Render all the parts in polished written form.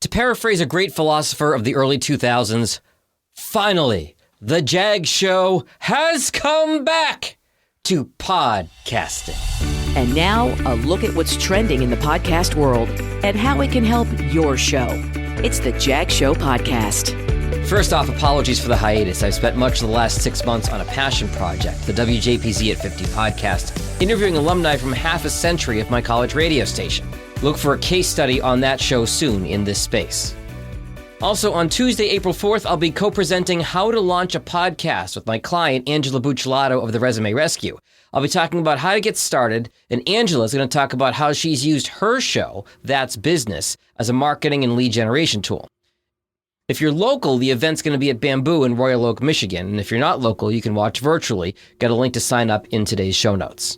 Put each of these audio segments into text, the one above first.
To paraphrase a great philosopher of the early 2000s, finally, the Jag Show has come back to podcasting. And now, a look at what's trending in the podcast world and how it can help your show. It's the Jag Show Podcast. First off, apologies for the hiatus. I've spent much of the last 6 months on a passion project, the WJPZ at 50 podcast, interviewing alumni from half a century of my college radio station. Look for a case study on that show soon in this space. Also, on Tuesday, April 4th, I'll be co-presenting How to Launch a Podcast with my client, Angela Bucciolato of the Resume Rescue. I'll be talking about how to get started, and Angela's going to talk about how she's used her show, That's Business, as a marketing and lead generation tool. If you're local, the event's going to be at Bamboo in Royal Oak, Michigan, and if you're not local, you can watch virtually. Get a link to sign up in today's show notes.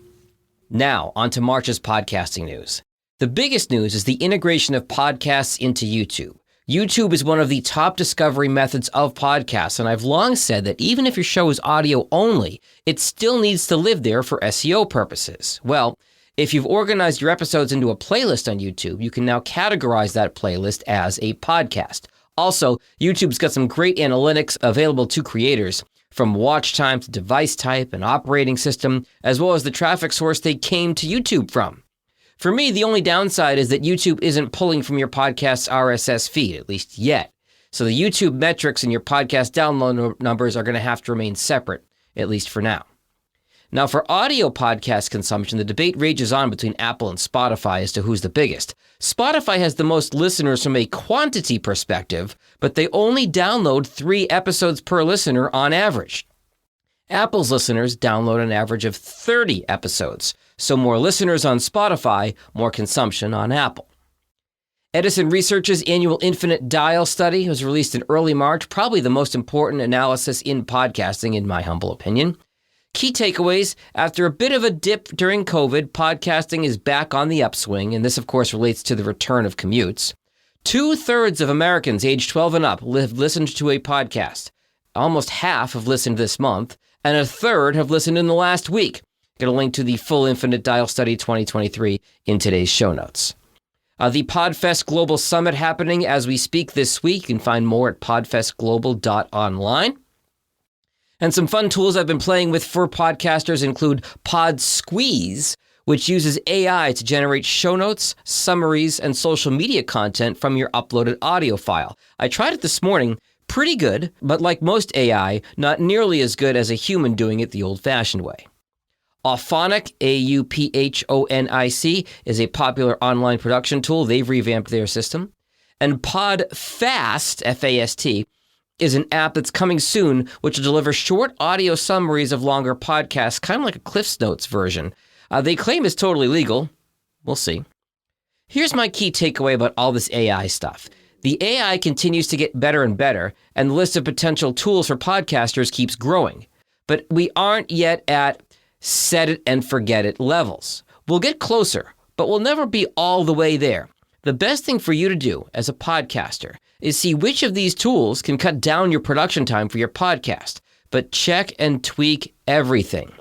Now, on to March's podcasting news. The biggest news is the integration of podcasts into YouTube. YouTube is one of the top discovery methods of podcasts, and I've long said that even if your show is audio only, it still needs to live there for SEO purposes. Well, if you've organized your episodes into a playlist on YouTube, you can now categorize that playlist as a podcast. Also, YouTube's got some great analytics available to creators, from watch time to device type and operating system, as well as the traffic source they came to YouTube from. For me, the only downside is that YouTube isn't pulling from your podcast's RSS feed, at least yet. So the YouTube metrics in your podcast download numbers are going to have to remain separate, at least for now. Now, for audio podcast consumption, the debate rages on between Apple and Spotify as to who's the biggest. Spotify has the most listeners from a quantity perspective, but they only download 3 episodes per listener on average. Apple's listeners download an average of 30 episodes, so more listeners on Spotify, more consumption on Apple. Edison Research's annual Infinite Dial study was released in early March, probably the most important analysis in podcasting, in my humble opinion. Key takeaways: after a bit of a dip during COVID, podcasting is back on the upswing, and this, of course, relates to the return of commutes. 2/3 of Americans aged 12 and up have listened to a podcast. Almost half have listened this month, and 1/3 have listened in the last week. Get a link to the full Infinite Dial Study 2023 in today's show notes. The PodFest Global Summit happening as we speak this week. You can find more at podfestglobal.online. And some fun tools I've been playing with for podcasters include Pod Squeeze, which uses AI to generate show notes, summaries, and social media content from your uploaded audio file. I tried it this morning. Pretty good, but like most AI, not nearly as good as a human doing it the old-fashioned way. Auphonic, AUPHONIC, is a popular online production tool. They've revamped their system. And PodFast, F-A-S-T, is an app that's coming soon, which will deliver short audio summaries of longer podcasts, kind of like a Cliff's Notes version. They claim it's totally legal. We'll see. Here's my key takeaway about all this AI stuff. The AI continues to get better and better, and the list of potential tools for podcasters keeps growing. But we aren't yet at set it and forget it levels. We'll get closer, but we'll never be all the way there. The best thing for you to do as a podcaster is see which of these tools can cut down your production time for your podcast, but check and tweak everything.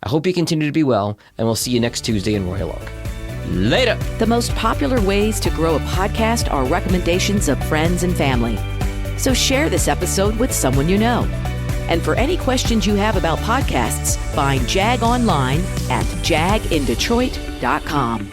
I hope you continue to be well, and we'll see you next Tuesday in Royal Oak. Later. The most popular ways to grow a podcast are recommendations of friends and family. So share this episode with someone you know. And for any questions you have about podcasts, find Jag online at jagindetroit.com.